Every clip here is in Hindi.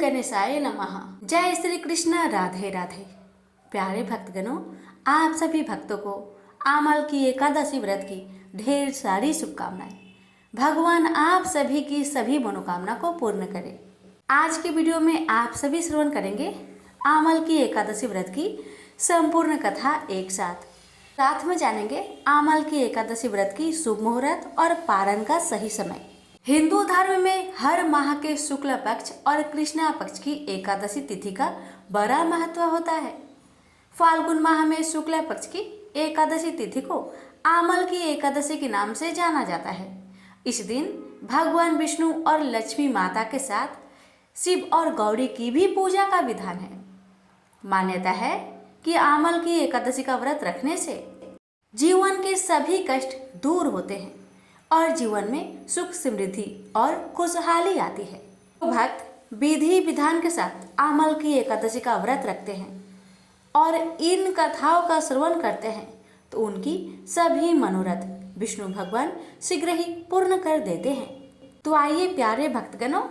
गणेशाय नमः। जय श्री कृष्ण, राधे राधे। प्यारे भक्तगणों, आप सभी भक्तों को आमल की एकादशी व्रत की ढेर सारी शुभकामनाएं। भगवान आप सभी की सभी मनोकामना को पूर्ण करे। आज के वीडियो में आप सभी श्रवण करेंगे आमल की एकादशी व्रत की संपूर्ण कथा एक साथ में जानेंगे आमल की एकादशी व्रत की शुभ मुहूर्त और पारण का सही समय। हिंदू धर्म में हर माह के शुक्ल पक्ष और कृष्णा पक्ष की एकादशी तिथि का बड़ा महत्व होता है। फाल्गुन माह में शुक्ल पक्ष की एकादशी तिथि को आमल की एकादशी के नाम से जाना जाता है। इस दिन भगवान विष्णु और लक्ष्मी माता के साथ शिव और गौरी की भी पूजा का विधान है। मान्यता है कि आमल की एकादशी का व्रत रखने से जीवन के सभी कष्ट दूर होते हैं और जीवन में सुख समृद्धि और खुशहाली आती है। तो भक्त विधि विधान के साथ आमल की एकादशी का व्रत रखते हैं और इन कथाओं का श्रवण करते हैं तो उनकी सभी मनोरथ विष्णु भगवान शीघ्र ही पूर्ण कर देते हैं। तो आइए प्यारे भक्तगणों,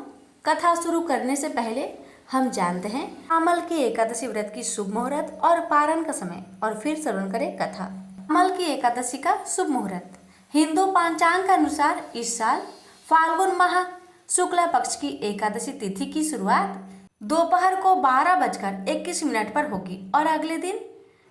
कथा शुरू करने से पहले हम जानते हैं आमल की एकादशी व्रत की शुभ मुहूर्त और पारण का समय और फिर श्रवण करें कथा। आमल की एकादशी का शुभ मुहूर्त। हिंदू पंचांग के अनुसार इस साल फाल्गुन माह शुक्ल पक्ष की एकादशी तिथि की शुरुआत दोपहर को 12:21 पर होगी और अगले दिन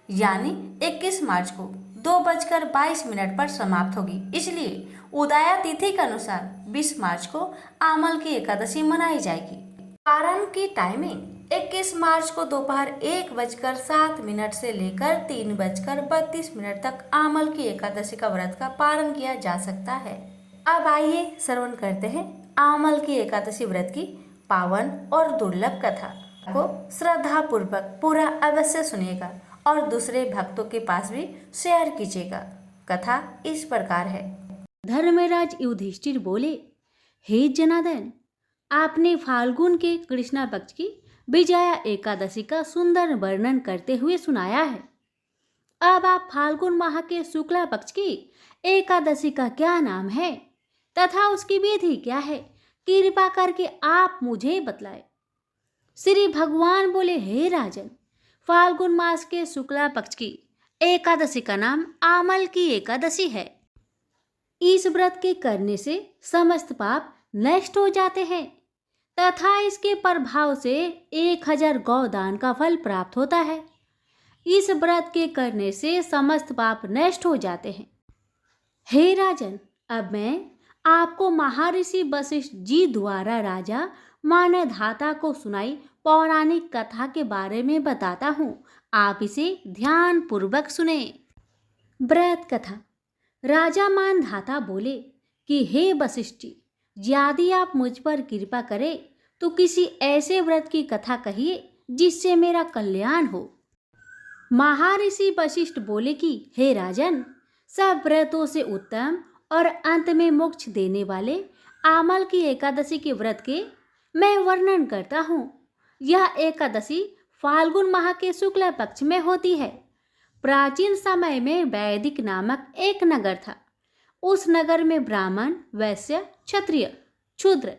यानी 21 मार्च को 2:22 पर समाप्त होगी। इसलिए उदया तिथि के अनुसार 20 मार्च को आमल की एकादशी मनाई जाएगी। पारण की टाइमिंग 21 मार्च को दोपहर 1:07 से लेकर 3:32 तक आमल की एकादशी का व्रत का पारण किया जा सकता है। अब आइए श्रवण करते हैं आमल की एकादशी व्रत की पावन और दुर्लभ कथा को श्रद्धा पूर्वक पूरा अवश्य सुनिएगा और दूसरे भक्तों के पास भी शेयर कीजिएगा। कथा इस प्रकार है। धर्मराज युधिष्ठिर बोले, हे जनार्दन, आपने फाल्गुन के कृष्णा पक्ष की विजया एकादशी का सुंदर वर्णन करते हुए सुनाया है। अब आप फाल्गुन माह के शुक्ला पक्ष की एकादशी का क्या नाम है तथा उसकी विधि क्या है, कृपा करके आप मुझे बतलाए। श्री भगवान बोले, हे राजन, फाल्गुन मास के शुक्ला पक्ष की एकादशी का नाम आमल की एकादशी है। इस व्रत के करने से समस्त पाप नष्ट हो जाते हैं तथा इसके प्रभाव से 1000 गौदान का फल प्राप्त होता है। इस व्रत के करने से समस्त पाप नष्ट हो जाते हैं। हे राजन, अब मैं आपको महर्षि वशिष्ठ जी द्वारा राजा मानधाता को सुनाई पौराणिक कथा के बारे में बताता हूँ। आप इसे ध्यान पूर्वक सुने। व्रत कथा। राजा मानधाता बोले कि हे वशिष्ठ जी, यदि आप मुझ पर कृपा करें तो किसी ऐसे व्रत की कथा कहिए जिससे मेरा कल्याण हो। महर्षि वशिष्ठ बोले कि हे राजन, सब व्रतों से उत्तम और अंत में मोक्ष देने वाले आमल की एकादशी के व्रत के मैं वर्णन करता हूँ। यह एकादशी फाल्गुन माह के शुक्ल पक्ष में होती है। प्राचीन समय में वैदिक नामक एक नगर था। उस नगर में ब्राह्मण, वैश्य, क्षत्रिय, शूद्र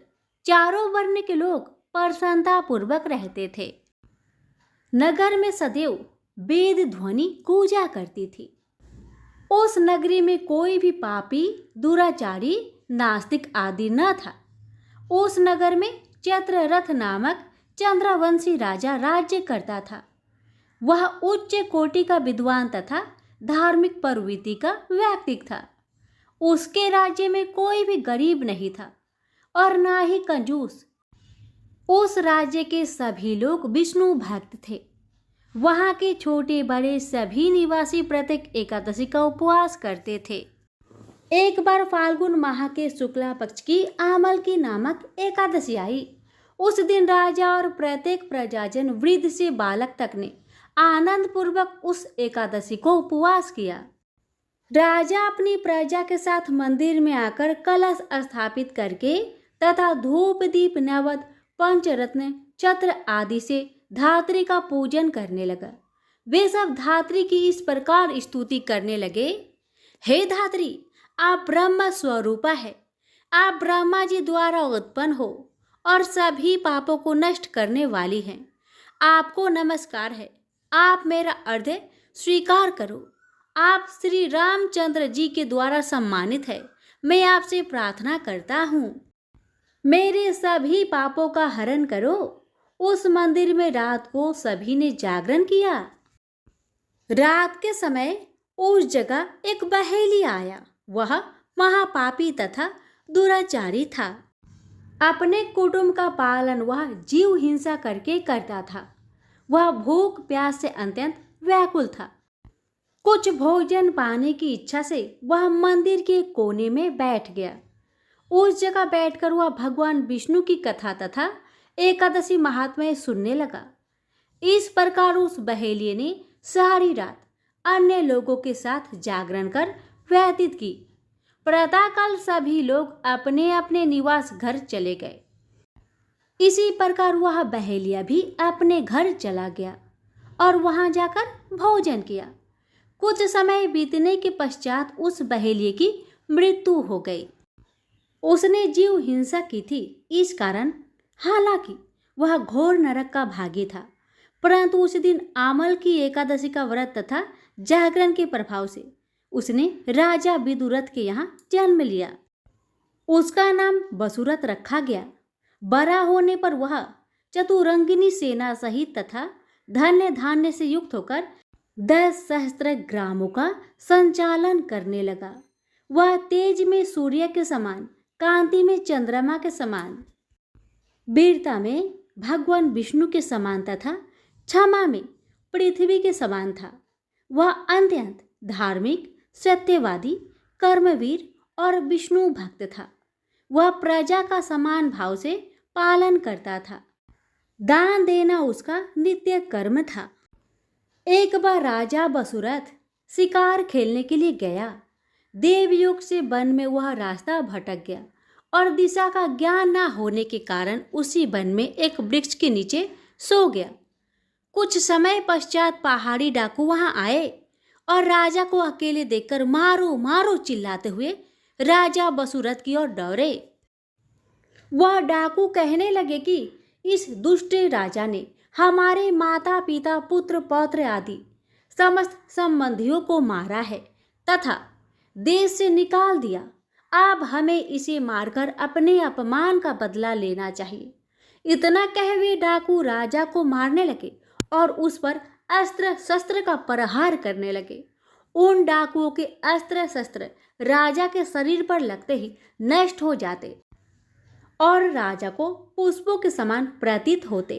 चारों वर्ण के लोग प्रसन्नता पूर्वक रहते थे। नगर में सदैव वेद ध्वनि गूंजा करती थी। उस नगरी में कोई भी पापी, दुराचारी, नास्तिक आदि न था। उस नगर में चित्ररथ नामक चंद्रवंशी राजा राज्य करता था। वह उच्च कोटि का विद्वान तथा धार्मिक प्रवृत्ति का व्यक्ति था। उसके राज्य में कोई भी गरीब नहीं था और ना ही कंजूस। उस राज्य के सभी लोग विष्णु भक्त थे। वहाँ के छोटे बड़े सभी निवासी प्रत्येक एकादशी का उपवास करते थे। एक बार फाल्गुन माह के शुक्ला पक्ष की आमल की नामक एकादशी आई। उस दिन राजा और प्रत्येक प्रजाजन, वृद्ध से बालक तक ने आनंद पूर्वक उस एकादशी को उपवास किया। राजा अपनी प्रजा के साथ मंदिर में आकर कलश स्थापित करके तथा धूप दीप नैवेद्य पंचरत्न छत्र आदि से धात्री का पूजन करने लगा। वे सब धात्री की इस प्रकार स्तुति करने लगे, हे धात्री, आप ब्रह्म स्वरूपा है। आप ब्रह्मा जी द्वारा उत्पन्न हो और सभी पापों को नष्ट करने वाली हैं। आपको नमस्कार है। आप मेरा अर्घ्य स्वीकार करो। आप श्री रामचंद्र जी के द्वारा सम्मानित है। मैं आपसे प्रार्थना करता हूँ, मेरे सभी पापों का हरण करो। उस मंदिर में रात को सभी ने जागरण किया। रात के समय उस जगह एक बहेली आया। वह महापापी तथा दुराचारी था। अपने कुटुंब का पालन वह जीव हिंसा करके करता था। वह भूख प्यास से अत्यंत व्याकुल था। कुछ भोजन पाने की इच्छा से वह मंदिर के कोने में बैठ गया। उस जगह बैठकर वह भगवान विष्णु की कथा तथा एकादशी महात्म्य सुनने लगा। इस प्रकार उस बहेलिये ने सारी रात अन्य लोगों के साथ जागरण कर व्यतीत की। प्रातःकाल सभी लोग अपने अपने निवास घर चले गए। इसी प्रकार वह बहेलिया भी अपने घर चला गया और वहां जाकर भोजन किया। कुछ समय बीतने के पश्चात उस बहेलिये की मृत्यु हो गई। उसने जीव हिंसा की थी। इस कारण हालांकि वह घोर नरक का भागी था, परंतु उस दिन आमल की एकादशी का व्रत तथा जागरण के प्रभाव से उसने राजा विदुरथ के यहाँ जन्म लिया। उसका नाम वसुरथ रखा गया। बड़ा होने पर वह चतुरंगिनी सेना सहित तथा धन्य धान्य से युक्त होकर 10 सहस्त्र ग्रामों का संचालन करने लगा। वह तेज में सूर्य के समान, कांति में चंद्रमा के समान, वीरता में भगवान विष्णु के समान तथा क्षमा में पृथ्वी के समान था। वह अत्यंत धार्मिक, सत्यवादी, कर्मवीर और विष्णु भक्त था। वह प्रजा का समान भाव से पालन करता था। दान देना उसका नित्य कर्म था। एक बार राजा वसुरथ शिकार खेलने के लिए गया। देवयुग से वन में वह रास्ता भटक गया और दिशा का ज्ञान न होने के कारण उसी वन में एक वृक्ष के नीचे सो गया। कुछ समय पश्चात पहाड़ी डाकू वहां आए और राजा को अकेले देखकर मारो मारो चिल्लाते हुए राजा वसुरथ की ओर दौड़े। वह डाकू कहने लगे कि इस दुष्ट राजा ने हमारे माता पिता पुत्र पौत्र आदि समस्त संबंधियों को मारा है तथा देश से निकाल दिया। अब हमें इसे मारकर अपने अपमान का बदला लेना चाहिए। इतना कह वे डाकू राजा को मारने लगे और उस पर अस्त्र शस्त्र का प्रहार करने लगे। उन डाकुओं के अस्त्र शस्त्र राजा के शरीर पर लगते ही नष्ट हो जाते और राजा को पुष्पों के समान प्रतीत होते।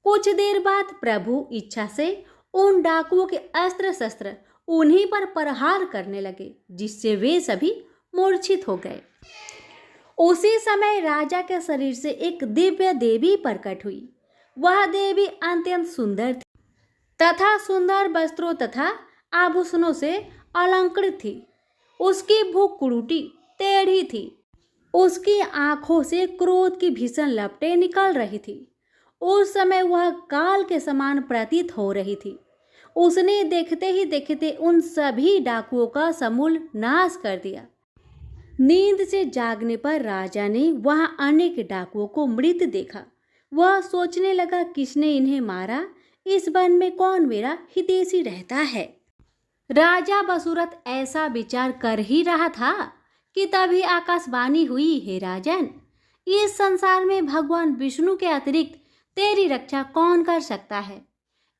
कुछ देर बाद प्रभु इच्छा से उन डाकुओं के अस्त्र शस्त्र उन्हीं पर प्रहार करने लगे, जिससे वे सभी मूर्छित हो गए। उसी समय राजा के शरीर से एक दिव्य देवी प्रकट हुई। वह देवी अत्यंत सुंदर थी तथा सुंदर वस्त्रों तथा आभूषणों से अलंकृत थी। उसकी भूख कुरूटी टेढ़ी थी। उसकी आंखों से क्रोध की भीषण लपटें निकल रही थी। उस समय वह काल के समान प्रतीत हो रही थी। उसने देखते ही देखते उन सभी डाकुओं का समूल नाश कर दिया। नींद से जागने पर राजा ने वहां अनेक डाकुओं को मृत देखा। वह सोचने लगा, किसने इन्हें मारा? इस वन में कौन मेरा हितैषी रहता है? राजा वसुरथ ऐसा विचार कर ही रहा था कि तभी आकाशवाणी हुई, हे राजन, इस संसार में भगवान विष्णु के अतिरिक्त तेरी रक्षा कौन कर सकता है?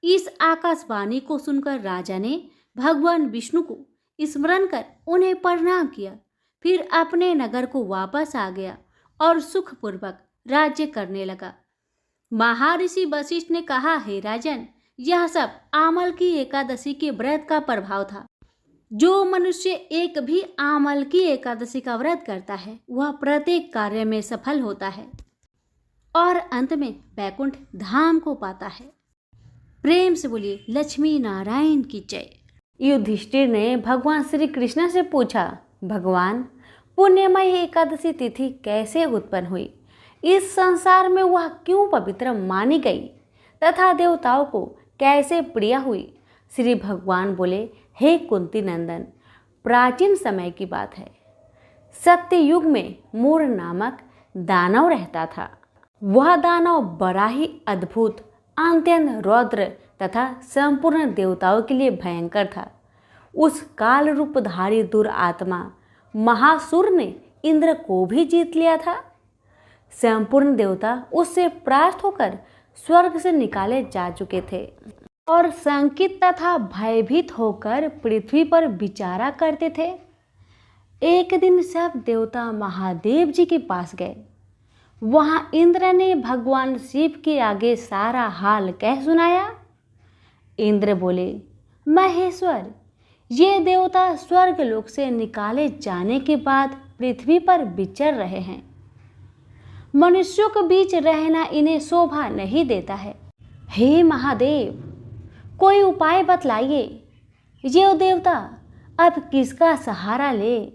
इस आकाशवाणी को सुनकर राजा ने भगवान विष्णु को स्मरण कर उन्हें प्रणाम किया। फिर अपने नगर को वापस आ गया और सुखपूर्वक राज्य करने लगा। महर्षि वशिष्ठ ने कहा, हे राजन, यह सब आमल की एकादशी के व्रत का प्रभाव था। जो मनुष्य एक भी आमल की एकादशी का व्रत करता है वह प्रत्येक कार्य में सफल होता है और अंत में वैकुंठ धाम को पाता है। प्रेम से बोलिए लक्ष्मी नारायण की जय। युधिष्ठिर ने भगवान श्री कृष्ण से पूछा, भगवान, पुण्यमय एकादशी तिथि कैसे उत्पन्न हुई? इस संसार में वह क्यों पवित्र मानी गई तथा देवताओं को कैसे प्रिय हुई? श्री भगवान बोले, हे कुंती नंदन, प्राचीन समय की बात है। सत्य युग में मूर नामक दानव रहता था। वह दानव बड़ा ही अद्भुत, अत्यंत रौद्र तथा संपूर्ण देवताओं के लिए भयंकर था। उस काल रूपधारी दुरात्मा महासुर ने इंद्र को भी जीत लिया था। संपूर्ण देवता उससे परास्त होकर स्वर्ग से निकाले जा चुके थे और शंकित तथा भयभीत होकर पृथ्वी पर विचारा करते थे। एक दिन सब देवता महादेव जी के पास गए। वहां इंद्र ने भगवान शिव के आगे सारा हाल कह सुनाया। इंद्र बोले, महेश्वर, ये देवता स्वर्ग लोक से निकाले जाने के बाद पृथ्वी पर विचर रहे हैं। मनुष्यों के बीच रहना इन्हें शोभा नहीं देता है। हे महादेव, कोई उपाय बतलाइए। ये देवता अब किसका सहारा ले?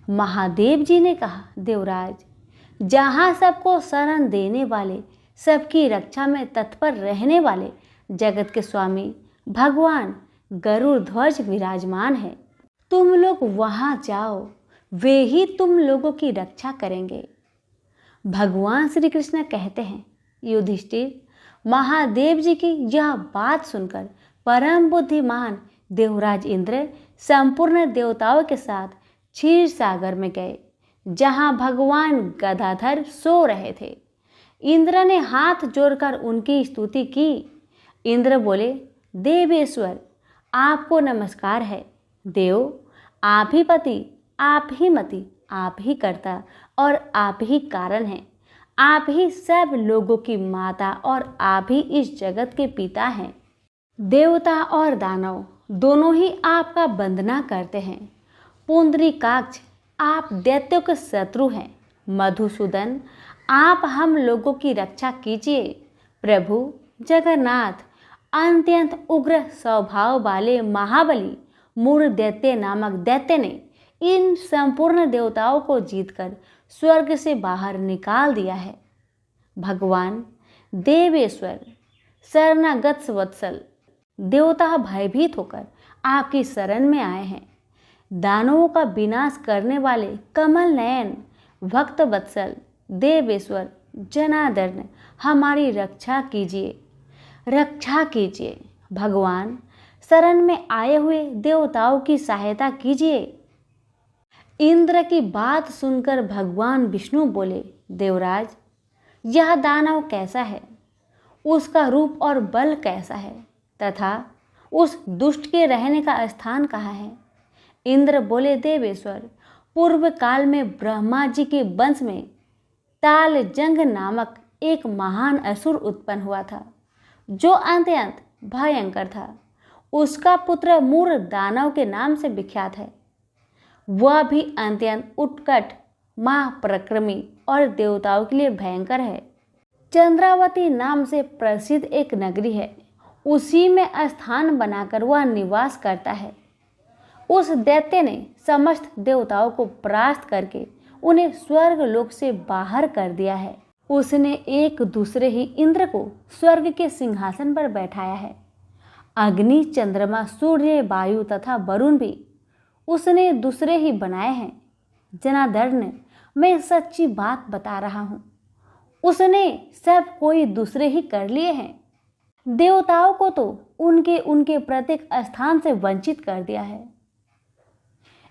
महादेव जी ने कहा, देवराज, जहाँ सबको शरण देने वाले, सबकी रक्षा में तत्पर रहने वाले जगत के स्वामी भगवान गरुड़ ध्वज विराजमान है, तुम लोग वहाँ जाओ, वे ही तुम लोगों की रक्षा करेंगे। भगवान श्री कृष्ण कहते हैं, युधिष्ठिर, महादेव जी की यह बात सुनकर परम बुद्धिमान देवराज इंद्र संपूर्ण देवताओं के साथ क्षीर सागर में गए, जहां भगवान गदाधर सो रहे थे। इंद्र ने हाथ जोड़कर उनकी स्तुति की। इंद्र बोले, देवेश्वर, आपको नमस्कार है। देव, आप ही पति, आप ही मति, आप ही कर्ता और आप ही कारण हैं। आप ही सब लोगों की माता और आप ही इस जगत के पिता हैं। देवता और दानव दोनों ही आपका वंदना करते हैं। पुंडरीकाक्ष, आप दैत्यों के शत्रु हैं। मधुसूदन, आप हम लोगों की रक्षा कीजिए। प्रभु जगन्नाथ, अत्यंत उग्र स्वभाव वाले महाबली मूर दैत्य नामक दैत्य ने इन संपूर्ण देवताओं को जीतकर स्वर्ग से बाहर निकाल दिया है। भगवान देवेश्वर, शरणागत वत्सल, देवता भयभीत होकर आपकी शरण में आए हैं। दानवों का विनाश करने वाले कमल नयन भक्त वत्सल देवेश्वर जनार्दन, हमारी रक्षा कीजिए, रक्षा कीजिए। भगवान, शरण में आए हुए देवताओं की सहायता कीजिए। इंद्र की बात सुनकर भगवान विष्णु बोले, देवराज, यह दानव कैसा है? उसका रूप और बल कैसा है तथा उस दुष्ट के रहने का स्थान कहाँ है? इंद्र बोले, देवेश्वर, पूर्व काल में ब्रह्मा जी के वंश में तालजंग नामक एक महान असुर उत्पन्न हुआ था, जो अत्यंत भयंकर था। उसका पुत्र मूर दानव के नाम से विख्यात है। वह भी अत्यंत उत्कट, महापराक्रमी और देवताओं के लिए भयंकर है। चंद्रावती नाम से प्रसिद्ध एक नगरी है, उसी में स्थान बनाकर वह निवास करता है। उस दैत्य ने समस्त देवताओं को परास्त करके उन्हें स्वर्ग लोक से बाहर कर दिया है। उसने एक दूसरे ही इंद्र को स्वर्ग के सिंहासन पर बैठाया है। अग्नि, चंद्रमा, सूर्य, वायु तथा वरुण भी उसने दूसरे ही बनाए हैं। जनार्दन, मैं सच्ची बात बता रहा हूँ, उसने सब कोई दूसरे ही कर लिए हैं। देवताओं को तो उनके उनके प्रत्येक स्थान से वंचित कर दिया है।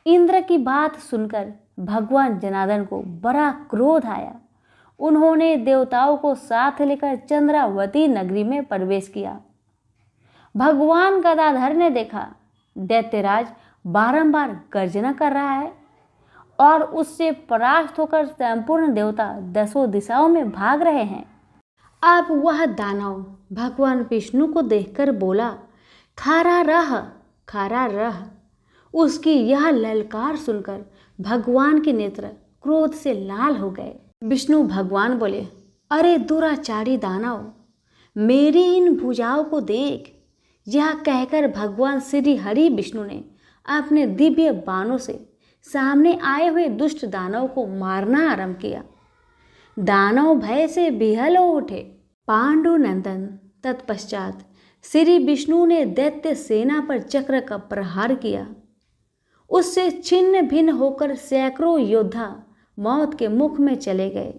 इंद्र की बात सुनकर भगवान जनार्दन को बड़ा क्रोध आया। उन्होंने देवताओं को साथ लेकर चंद्रावती नगरी में प्रवेश किया। भगवान गदाधर ने देखा दैत्यराज बारंबार गर्जना कर रहा है और उससे परास्त होकर संपूर्ण देवता दसों दिशाओं में भाग रहे हैं। अब वह दानव भगवान विष्णु को देखकर बोला, खड़ा रह, खड़ा रह। उसकी यह ललकार सुनकर भगवान के नेत्र क्रोध से लाल हो गए। विष्णु भगवान बोले, अरे दुराचारी दानव, मेरी इन भुजाओं को देख। यह कहकर भगवान श्री हरि विष्णु ने अपने दिव्य बाणों से सामने आए हुए दुष्ट दानव को मारना आरंभ किया। दानव भय से विहल हो उठे। पांडुनंदन तत्पश्चात श्री विष्णु ने दैत्य सेना पर चक्र का प्रहार किया। उससे छिन्न भिन्न होकर सैकड़ों योद्धा मौत के मुख में चले गए।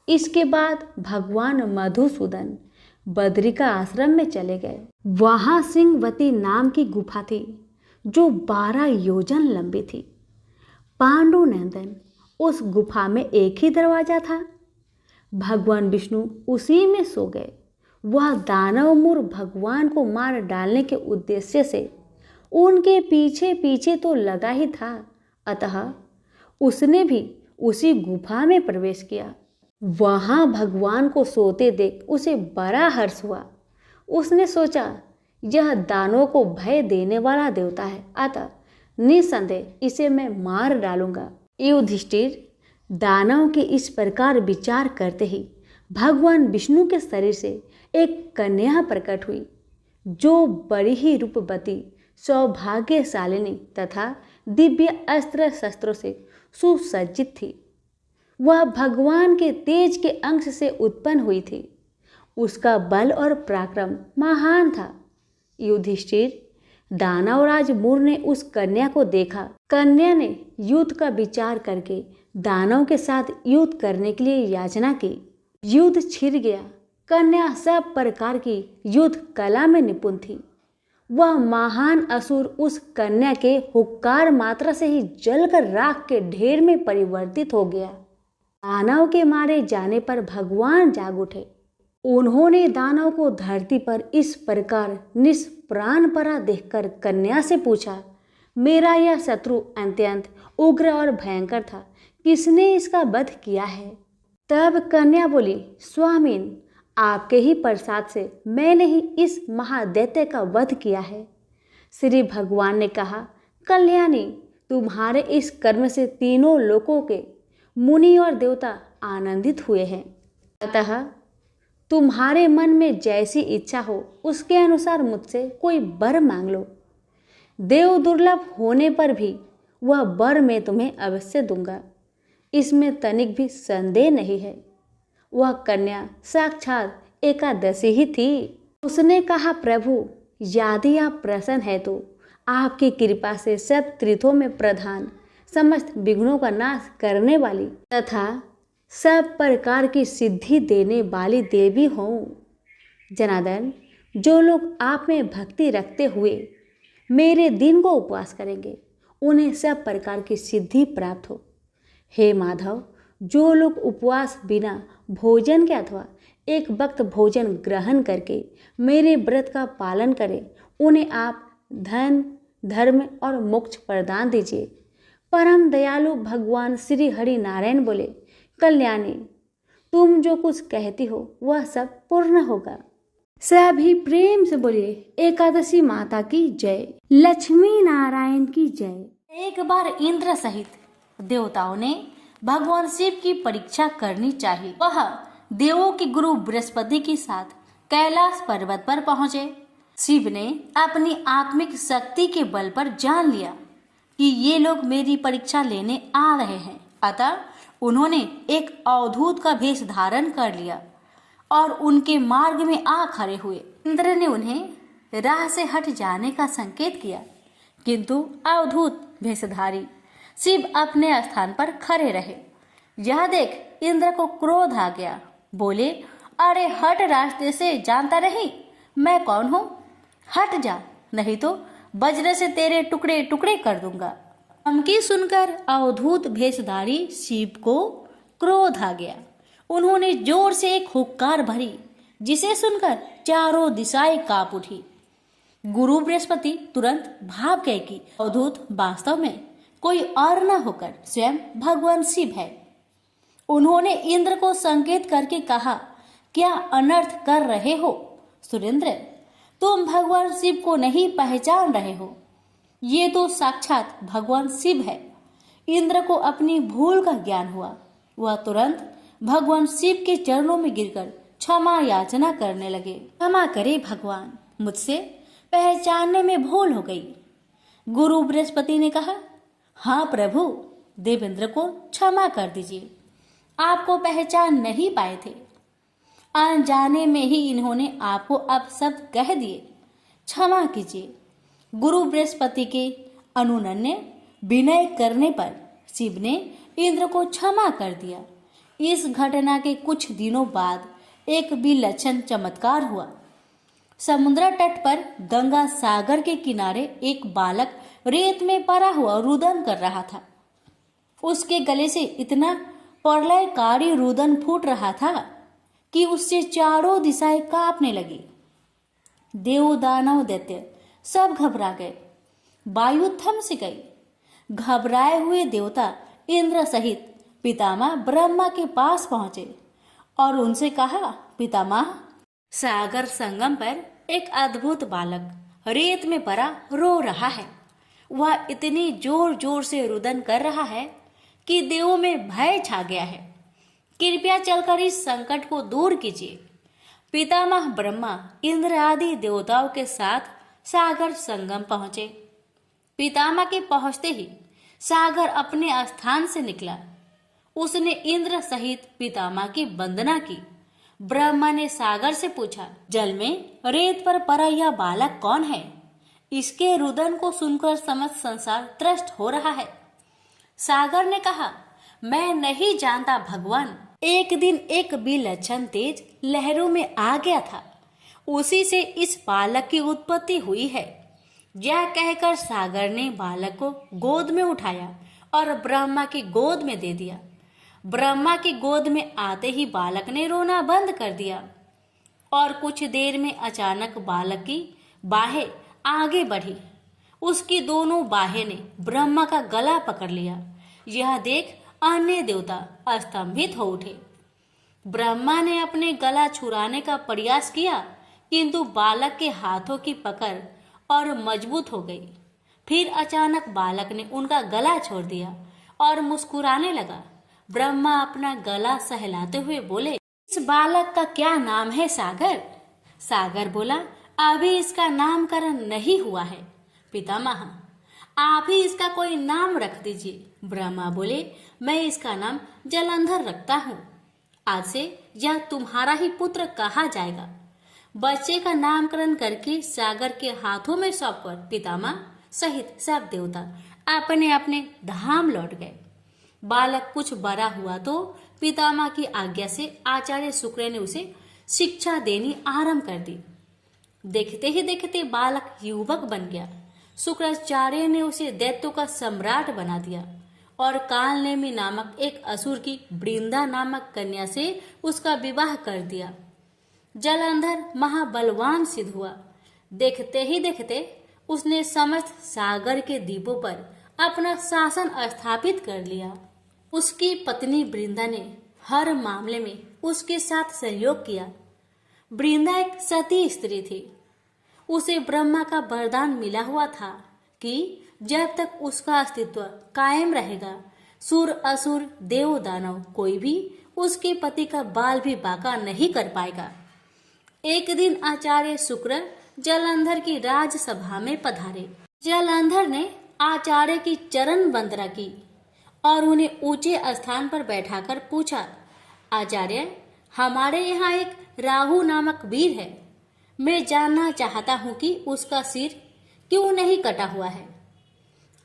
इसके बाद भगवान मधुसूदन बद्रिका आश्रम में चले गए। वहां सिंहवती नाम की गुफा थी जो 12 योजन लंबी थी। पांडुनंदन उस गुफा में एक ही दरवाजा था। भगवान विष्णु उसी में सो गए। वह दानव मूर भगवान को मार डालने के उद्देश्य से उनके पीछे पीछे तो लगा ही था, अतः उसने भी उसी गुफा में प्रवेश किया। वहां भगवान को सोते देख उसे बड़ा हर्ष हुआ। उसने सोचा, यह दानों को भय देने वाला देवता है, अतः निसंदेह इसे मैं मार डालूंगा। युधिष्ठिर दानव के इस प्रकार विचार करते ही भगवान विष्णु के शरीर से एक कन्या प्रकट हुई जो बड़ी ही रूपवती, सौभाग्यशालिनी तथा दिव्य अस्त्र शस्त्रों से सुसज्जित थी। वह भगवान के तेज के अंश से उत्पन्न हुई थी। उसका बल और पराक्रम महान था। युधिष्ठिर दानवराज मूर ने उस कन्या को देखा। कन्या ने युद्ध का विचार करके दानव के साथ युद्ध करने के लिए याचना की। युद्ध छिड़ गया। कन्या सब प्रकार की युद्ध कला में निपुण थी। वह महान असुर उस कन्या के हुक्कार मात्रा से ही जलकर राख के ढेर में परिवर्तित हो गया। दानव के मारे जाने पर भगवान जाग उठे। उन्होंने दानव को धरती पर इस प्रकार निष्प्राण पड़ा देखकर कन्या से पूछा, मेरा यह शत्रु अत्यंत उग्र और भयंकर था, किसने इसका वध किया है? तब कन्या बोली, स्वामीन, आपके ही प्रसाद से मैंने ही इस महादैत्य का वध किया है। श्री भगवान ने कहा, कल्याणी, तुम्हारे इस कर्म से तीनों लोकों के मुनि और देवता आनंदित हुए हैं, अतः तुम्हारे मन में जैसी इच्छा हो उसके अनुसार मुझसे कोई वर मांग लो। देव दुर्लभ होने पर भी वह वर मैं तुम्हें अवश्य दूंगा, इसमें तनिक भी संदेह नहीं है। वह कन्या साक्षात एकादशी ही थी। उसने कहा, प्रभु, यदि आप प्रसन्न है तो आपकी कृपा से सब तीर्थों में प्रधान, समस्त विघ्नों का नाश करने वाली तथा सब प्रकार की सिद्धि देने वाली देवी हो। जनार्दन, जो लोग आप में भक्ति रखते हुए मेरे दिन को उपवास करेंगे उन्हें सब प्रकार की सिद्धि प्राप्त हो। हे माधव, जो लोग उपवास बिना भोजन के अथवा एक वक्त भोजन ग्रहण करके मेरे व्रत का पालन करें, उन्हें आप धन, धर्म और मोक्ष प्रदान दीजिए। परम दयालु भगवान श्री हरि नारायण बोले, कल्याणी, तुम जो कुछ कहती हो वह सब पूर्ण होगा। सभी प्रेम से बोलिए, एकादशी माता की जय, लक्ष्मी नारायण की जय। एक बार इंद्र सहित देवताओं ने भगवान शिव की परीक्षा करनी चाहिए। वह देवों के गुरु बृहस्पति के साथ कैलाश पर्वत पर पहुंचे। शिव ने अपनी आत्मिक शक्ति के बल पर जान लिया कि ये लोग मेरी परीक्षा लेने आ रहे हैं, अतः उन्होंने एक अवधूत का भेष धारण कर लिया और उनके मार्ग में आ खड़े हुए। इंद्र ने उन्हें राह से हट जाने का संकेत किया, किंतु अवधूत भेषधारी शिव अपने स्थान पर खड़े रहे। यह देख इंद्र को क्रोध आ गया। बोले, अरे हट रास्ते से, जानता नहीं मैं कौन हूँ? हट जा, नहीं तो वज्र से तेरे टुकड़े टुकड़े कर दूंगा। धमकी सुनकर अवधूत भेषधारी शिव को क्रोध आ गया। उन्होंने जोर से एक हुक्कार भरी, जिसे सुनकर चारों दिशाएं कांप उठी। गुरु बृहस्पति तुरंत भाव गए कि अवधूत वास्तव में कोई और न होकर स्वयं भगवान शिव है। उन्होंने इंद्र को संकेत करके कहा, क्या अनर्थ कर रहे हो सुरेंद्र? तुम भगवान शिव को नहीं पहचान रहे हो, ये तो साक्षात भगवान शिव है। इंद्र को अपनी भूल का ज्ञान हुआ। वह तुरंत भगवान शिव के चरणों में गिरकर क्षमा याचना करने लगे। क्षमा करे भगवान, मुझसे पहचानने में भूल हो गई। गुरु बृहस्पति ने कहा, हाँ प्रभु, देवेंद्र को क्षमा कर दीजिए, आपको पहचान नहीं पाए थे। अनजाने में ही इन्होंने आपको अब सब कह दिए, क्षमा कीजिए। गुरु बृहस्पति के अनुनय विनय करने पर शिव ने इंद्र को क्षमा कर दिया। इस घटना के कुछ दिनों बाद एक विलक्षण चमत्कार हुआ। समुद्र तट पर गंगा सागर के किनारे एक बालक रेत में पड़ा हुआ रुदन कर रहा था। उसके गले से इतना प्रलयकारी रुदन फूट रहा था कि उससे चारों दिशाएं कांपने लगी। देव दानव दैत्य सब घबरा गए, वायु थम सी गई। घबराए हुए देवता इंद्र सहित पितामह ब्रह्मा के पास पहुंचे और उनसे कहा, पितामह, सागर संगम पर एक अद्भुत बालक रेत में पड़ा रो रहा है। वह इतनी जोर जोर से रुदन कर रहा है कि देवों में भय छा गया है। कृपया चलकर इस संकट को दूर कीजिए। पितामह ब्रह्मा इंद्र आदि देवताओं के साथ सागर संगम पहुंचे। पितामह के पहुंचते ही सागर अपने स्थान से निकला। उसने इंद्र सहित पितामह की वंदना की। ब्रह्मा ने सागर से पूछा, जल में रेत पर पड़ा यह बालक कौन है? इसके रुदन को सुनकर समस्त संसार त्रस्त हो रहा है। सागर ने कहा, मैं नहीं जानता भगवान। एक दिन एक विलक्षण तेज लहरों में आ गया था, उसी से इस बालक की उत्पत्ति हुई है। यह कहकर सागर ने बालक को गोद में उठाया और ब्रह्मा की गोद में दे दिया। ब्रह्मा की गोद में आते ही बालक ने रोना बंद कर दिया और कुछ देर में अचानक बालक की बाहें आगे बढ़ी। उसकी दोनों बाहें ने ब्रह्मा का गला पकड़ लिया। यह देख अन्य देवता स्तंभित हो उठे। ब्रह्मा ने अपने गला छुड़ाने का प्रयास किया, किंतु बालक के हाथों की पकड़ और मजबूत हो गई। फिर अचानक बालक ने उनका गला छोड़ दिया और मुस्कुराने लगा। ब्रह्मा अपना गला सहलाते हुए बोले, इस बालक का क्या नाम है सागर? सागर बोला, अभी इसका नामकरण नहीं हुआ है पितामह, आप ही इसका कोई नाम रख दीजिए। ब्रह्मा बोले, मैं इसका नाम जलंधर रखता हूँ। आज से यह तुम्हारा ही पुत्र कहा जाएगा। बच्चे का नामकरण करके सागर के हाथों में सौंपकर पितामह सहित सब देवता अपने अपने धाम लौट गए। बालक कुछ बड़ा हुआ तो पितामह की आज्ञा से आचार्य शुक्र ने उसे शिक्षा देनी आरंभ कर दी। देखते ही देखते बालक युवक बन गया। शुक्राचार्य ने उसे दैत्यों का सम्राट बना दिया और कालनेमी नामक एक असुर की वृंदा नामक कन्या से उसका विवाह कर दिया। जलंधर महाबलवान सिद्ध हुआ। देखते ही देखते उसने समस्त सागर के द्वीपों पर अपना शासन स्थापित कर लिया। उसकी पत्नी वृंदा ने हर मामले में उसके साथ सहयोग किया। वृंदा एक सती स्त्री थी। उसे ब्रह्मा का वरदान मिला हुआ था कि जब तक उसका अस्तित्व कायम रहेगा, सुर असुर देव दानव कोई भी उसके पति का बाल भी बांका नहीं कर पाएगा। एक दिन आचार्य शुक्र जलंधर की राजसभा में पधारे। जलंधर ने आचार्य की चरण वंदना की और उन्हें ऊंचे स्थान पर बैठाकर पूछा, आचार्य, हमारे यहाँ एक राहु नामक वीर है। मैं जानना चाहता हूँ कि उसका सिर क्यों नहीं कटा हुआ है।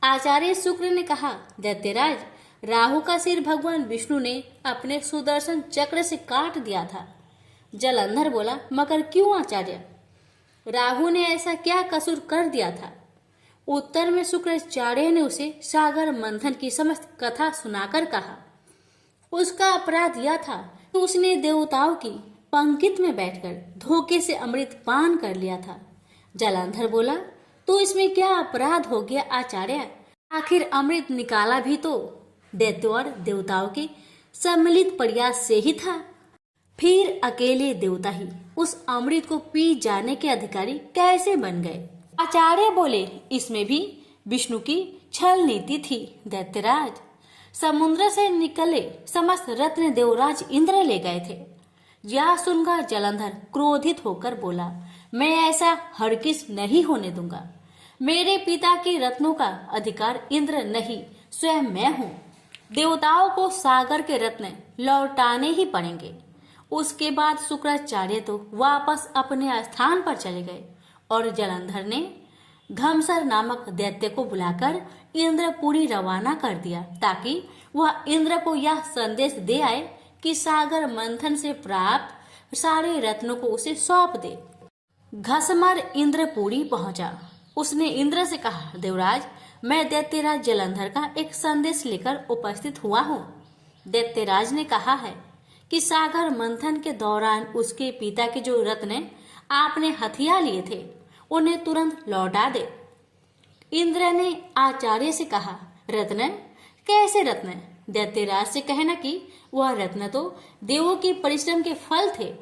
आचार्य शुक्र ने कहा, दैत्यराज, राहु का सिर भगवान विष्णु ने अपने सुदर्शन चक्र से काट दिया था। जलंधर बोला, मगर क्यों आचार्य? राहु ने ऐसा क्या कसूर कर दिया था? उत्तर में शुक्राचार्य ने उसे सागर मंथन की समस्त कथा सुनाकर कहा, उसका अपराध यह था कि उसने देवताओं की पंक्ति में बैठकर धोखे से अमृत पान कर लिया था। जलंधर बोला, तो इसमें क्या अपराध हो गया आचार्य? आखिर अमृत निकाला भी तो दैत्यों और देवताओं के सम्मिलित प्रयास से ही था। फिर अकेले देवता ही उस अमृत को पी जाने के अधिकारी कैसे बन गए? आचार्य बोले, इसमें भी विष्णु की छल नीति थी दैत्यराज। समुद्र से निकले समस्त रत्न देवराज इंद्र ले गए थे। यह सुनकर जलंधर क्रोधित होकर बोला, मैं ऐसा हरगिज नहीं होने दूंगा। मेरे पिता के रत्नों का अधिकार इंद्र नहीं, स्वयं मैं हूँ। देवताओं को सागर के रत्न लौटाने ही पड़ेंगे। उसके बाद शुक्राचार्य तो वापस अपने स्थान पर चले गए और जलंधर ने घमसर नामक दैत्य को बुलाकर इंद्रपुरी रवाना कर दिया ताकि वह इंद्र को यह संदेश दे आए कि सागर मंथन से प्राप्त सारे रत्नों को उसे सौंप दे। घसमर इंद्रपुरी पहुंचा। उसने इंद्र से कहा, देवराज, मैं दैत्यराज जलंधर का एक संदेश लेकर उपस्थित हुआ हूँ। दैत्यराज ने कहा है कि सागर मंथन के दौरान उसके पिता के जो रत्न आपने हथिया लिए थे उन्हें तुरंत लौटा दे। इंद्र ने आचार्य से कहा, रत्न? कैसे रत्न? दैत्यराज से कहना कि वह रत्न तो देवों के परिश्रम के फल थे।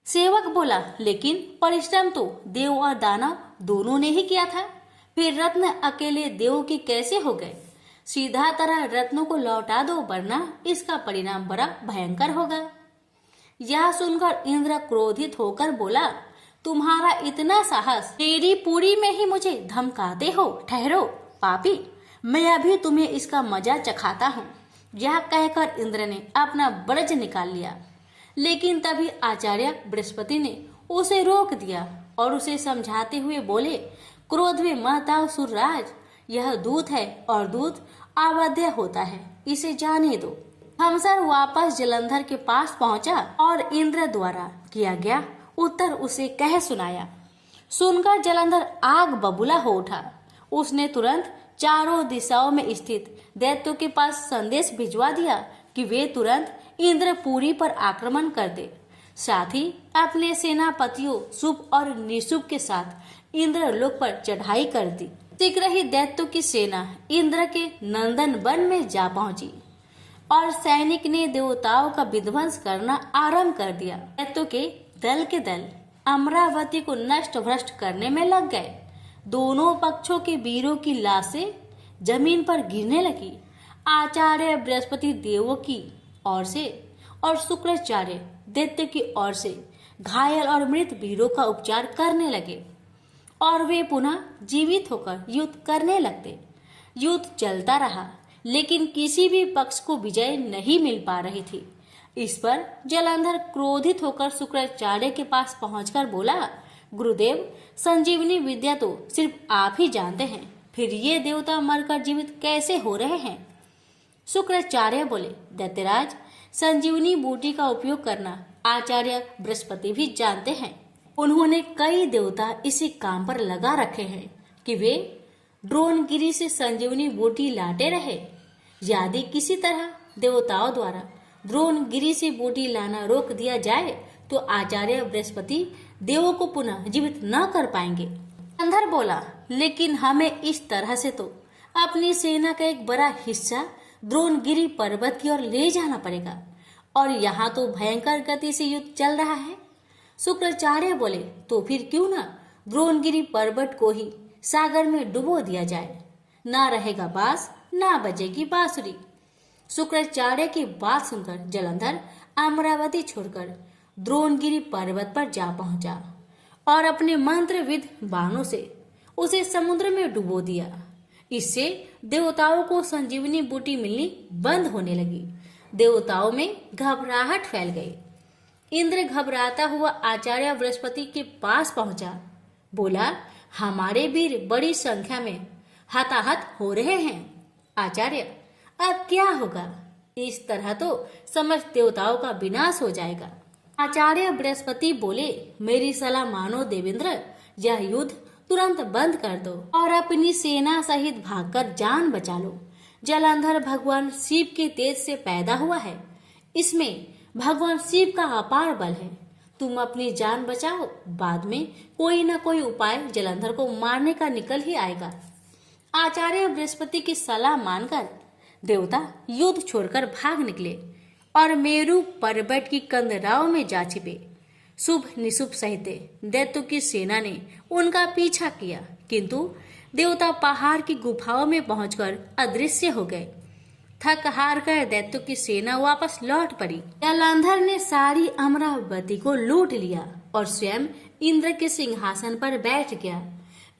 सेवक बोला, लेकिन परिश्रम तो देव और दानव दोनों ने ही किया था, फिर रत्न अकेले देव के कैसे हो गए? सीधा तरह रत्नों को लौटा दो, वरना इसका परिणाम बड़ा भयंकर होगा। यह सुनकर इंद्र क्रोधित होकर बोला, तुम्हारा इतना साहस, तेरी पूरी में ही मुझे धमकाते हो? ठहरो पापी, मैं अभी तुम्हें इसका मजा चखाता हूँ। यह कहकर इंद्र ने अपना ब्रज निकाल लिया, लेकिन तभी आचार्य बृहस्पति ने उसे रोक दिया और उसे समझाते हुए बोले, क्रोध में मत आओ सुरराज, यह दूत है और दूत अवध्य होता है, इसे जाने दो। हमसर वापस जलंधर के पास पहुंचा और इंद्र द्वारा किया गया उत्तर उसे कह सुनाया। सुनकर जलंधर आग बबूला हो उठा। उसने तुरंत चारों दिशाओं में स्थित दैत्यों के पास संदेश भिजवा दिया कि वे तुरंत इंद्रपुरी पर आक्रमण कर दे। साथ ही अपने सेनापतियों शुभ और निशुभ के साथ इंद्रलोक पर चढ़ाई कर दी। शीघ्र ही दैत्यों की सेना इंद्र के नंदन वन में जा पहुंची और सैनिक ने देवताओं का विध्वंस करना आरंभ कर दिया। दैत्यों के दल अमरावती को नष्ट भ्रष्ट करने में लग गए। दोनों पक्षों के वीरों की लाशें जमीन पर गिरने लगी। आचार्य बृहस्पति देवों की ओर से और शुक्राचार्य दैत्य की ओर से घायल और मृत वीरों का उपचार करने लगे और वे पुनः जीवित होकर युद्ध करने लगते। युद्ध चलता रहा, लेकिन किसी भी पक्ष को विजय नहीं मिल पा रही थी। इस पर जलंधर क्रोधित होकर शुक्राचार्य के पास पहुंचकर बोला, गुरुदेव, संजीवनी विद्या तो सिर्फ आप ही जानते हैं, फिर ये देवता मरकर जीवित कैसे हो रहे हैं? शुक्राचार्य बोले, दैत्यराज, संजीवनी बूटी का उपयोग करना आचार्य बृहस्पति भी जानते हैं। उन्होंने कई देवता इसी काम पर लगा रखे हैं कि वे द्रोणगिरी से संजीवनी बूटी लाते रहे। यदि किसी तरह देवताओं द्वारा द्रोणगिरी से बूटी लाना रोक दिया जाए तो आचार्य बृहस्पति देवों को पुनः जीवित न कर पाएंगे। अंधर बोला, लेकिन हमें इस तरह से तो अपनी सेना का एक बड़ा हिस्सा द्रोणगिरी पर्वत की ओर ले जाना पड़ेगा और यहाँ तो भयंकर गति से युद्ध चल रहा है। शुक्राचार्य बोले, तो फिर क्यों ना द्रोणगिरी पर्वत को ही सागर में डुबो दिया जाए, ना रहेगा बांस ना बजेगी बांसुरी। शुक्राचार्य की बात सुनकर जलंधर अमरावती छोड़कर द्रोणगिरी पर्वत पर जा पहुंचा और अपने मंत्रविद बाणों से उसे समुद्र में डुबो दिया। इससे देवताओं को संजीवनी बूटी मिलनी बंद होने लगी। देवताओं में घबराहट फैल गई। इंद्र घबराता हुआ आचार्य बृहस्पति के पास पहुंचा। बोला, हमारे वीर बड़ी संख्या में हताहत हो रहे हैं। आचार्य, अब क्या होगा? इस तरह तो समस्त देवताओं का विनाश हो जाएगा। आचार्य बृहस्पति बोले, मेरी सलाह मानो देवेंद्र, यह युद्ध तुरंत बंद कर दो और अपनी सेना सहित भागकर जान बचा लो। जलंधर भगवान शिव के तेज से पैदा हुआ है। इसमें भगवान शिव का अपार बल है। तुम अपनी जान बचाओ, बाद में कोई न कोई उपाय जलंधर को मारने का निकल ही आएगा। आचार्य बृहस्पति की सलाह मानकर देवता युद्ध छोड़कर भाग निकले और मेरु पर्वत की कंदराओं में जा छिपे। शुभ निशुभ सहित दैत्यों की सेना ने उनका पीछा किया, किंतु देवता पहाड़ की गुफाओं में पहुंचकर अदृश्य हो गए। थक हार कर दैत्यों की सेना वापस लौट पड़ी। जलंधर ने सारी अमरावती को लूट लिया और स्वयं इंद्र के सिंहासन पर बैठ गया।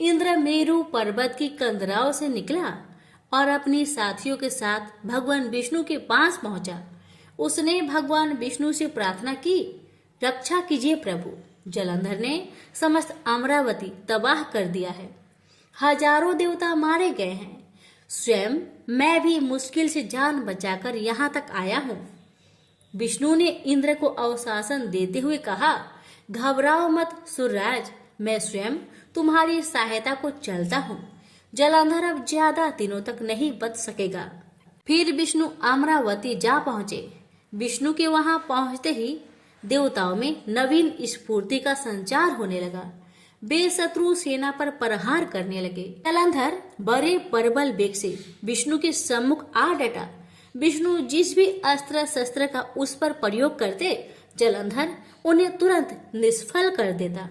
इंद्र मेरु पर्वत की कंदराओं से निकला और अपनी साथियों के साथ भगवान विष्णु के पास पहुंचा। उसने भगवान विष्णु से प्रार्थना की, रक्षा कीजिए प्रभु, जलंधर ने समस्त अमरावती तबाह कर दिया है। हजारों देवता मारे गए हैं। स्वयं मैं भी मुश्किल से जान बचाकर यहाँ तक आया हूँ। विष्णु ने इंद्र को अवशासन देते हुए कहा, घबराओ मत सूर्यराज, मैं स्वयं तुम्हारी सहायता को चलता हूँ। जलंधर अब ज्यादा दिनों तक नहीं बच सकेगा। फिर विष्णु अमरावती जा पहुंचे। विष्णु के वहां पहुंचते ही देवताओं में नवीन स्फूर्ति का संचार होने लगा। वे शत्रु सेना पर प्रहार करने लगे। जलंधर बड़े प्रबल वेग से विष्णु के सम्मुख आ डटा। विष्णु जिस भी अस्त्र शस्त्र का उस पर प्रयोग करते, जलंधर उन्हें तुरंत निष्फल कर देता।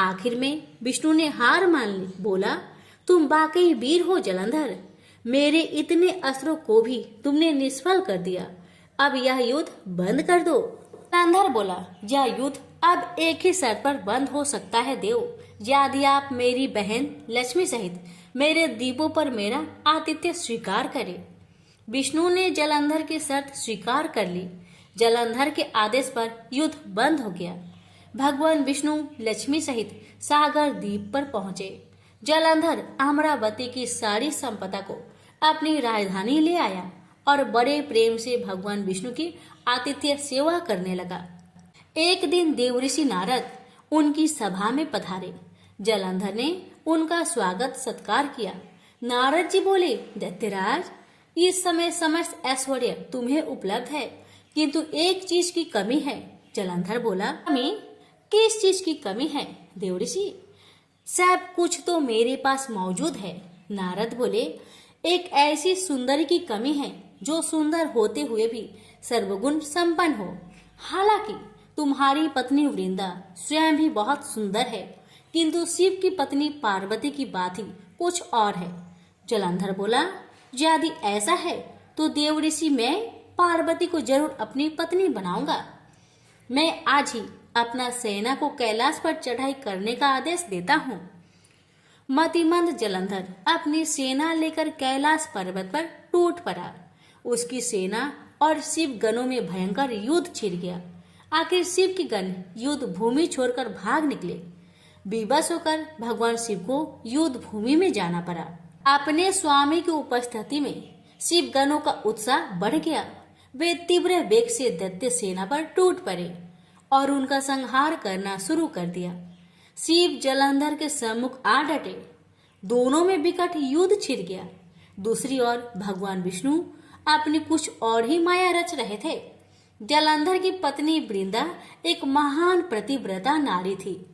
आखिर में विष्णु ने हार मान ली। बोला, तुम वाकई वीर हो जलंधर, मेरे इतने अस्त्रों को भी तुमने निष्फल कर दिया। अब यह युद्ध बंद कर दो। जलंधर बोला, यह युद्ध अब एक ही शर्त पर बंद हो सकता है देव, यदि आप मेरी बहन लक्ष्मी सहित मेरे दीपों पर मेरा आतिथ्य स्वीकार करें। विष्णु ने जलंधर की शर्त स्वीकार कर ली। जलंधर के आदेश पर युद्ध बंद हो गया। भगवान विष्णु लक्ष्मी सहित सागर द्वीप पर पहुंचे। जलंधर अमरावती की सारी संपदा को अपनी राजधानी ले आया और बड़े प्रेम से भगवान विष्णु की आतिथ्य सेवा करने लगा। एक दिन देवऋषि नारद उनकी सभा में पधारे। जलंधर ने उनका स्वागत सत्कार किया। नारद जी बोले, दैत्यराज, इस समय समस्त ऐश्वर्य तुम्हें उपलब्ध है, किंतु एक चीज की कमी है। जलंधर बोला, कमी? किस चीज की कमी है देवऋषि? सब कुछ तो मेरे पास मौजूद है। नारद बोले, एक ऐसी सुंदरी की कमी है जो सुंदर होते हुए भी सर्वगुण संपन्न हो। हालांकि तुम्हारी पत्नी वृंदा स्वयं भी बहुत सुंदर है, किंतु शिव की पत्नी पार्वती की बात ही कुछ और है। जलंधर बोला, यदि ऐसा है तो देवऋषि मैं पार्वती को जरूर अपनी पत्नी बनाऊंगा। मैं आज ही अपना सेना को कैलाश पर चढ़ाई करने का आदेश देता हूँ। मतिमंद जलंधर अपनी सेना लेकर कैलाश पर्वत पर टूट पड़ा। उसकी सेना और शिव गणों में भयंकर युद्ध छिड़ गया। आखिर शिव की गण युद्ध भूमि छोड़कर भाग निकले। विवश होकर भगवान शिव को युद्ध भूमि में जाना पड़ा। अपने स्वामी की उपस्थिति में शिव गणों का उत्साह बढ़ गया। वे तीव्र वेग से दैत्य सेना पर टूट पड़े और उनका संहार करना शुरू कर दिया। शिव जलंधर के सम्मुख आ डटे। दोनों में विकट युद्ध छिड़ गया। दूसरी ओर भगवान विष्णु अपनी कुछ और ही माया रच रहे थे। जलंधर की पत्नी वृंदा एक महान प्रतिव्रता नारी थी।